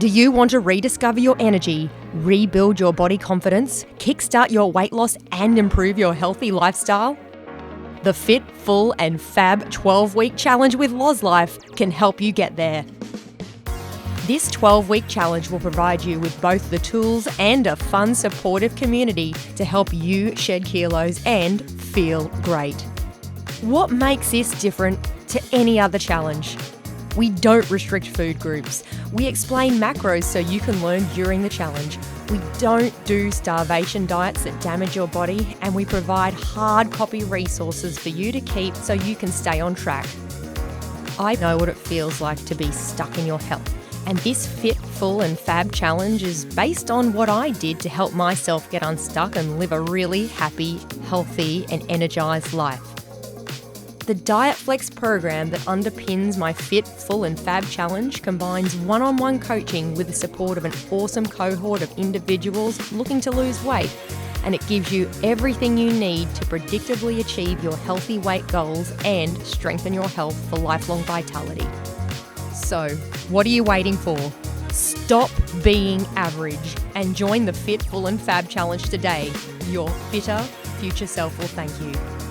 Do you want to rediscover your energy, rebuild your body confidence, kickstart your weight loss and improve your healthy lifestyle? The Fit, Full and Fab 12-week challenge with Loz Life can help you get there. This 12-week challenge will provide you with both the tools and a fun, supportive community to help you shed kilos and feel great. What makes this different to any other challenge? We don't restrict food groups. We explain macros so you can learn during the challenge. We don't do starvation diets that damage your body, and we provide hard copy resources for you to keep so you can stay on track. I know what it feels like to be stuck in your health, and this Fit, Full and Fab challenge is based on what I did to help myself get unstuck and live a really happy, healthy and energized life. The Diet Flex program that underpins my Fit, Full and Fab challenge combines one-on-one coaching with the support of an awesome cohort of individuals looking to lose weight, and it gives you everything you need to predictably achieve your healthy weight goals and strengthen your health for lifelong vitality. So, what are you waiting for? Stop being average and join the Fit, Full and Fab challenge today. Your fitter future self will thank you.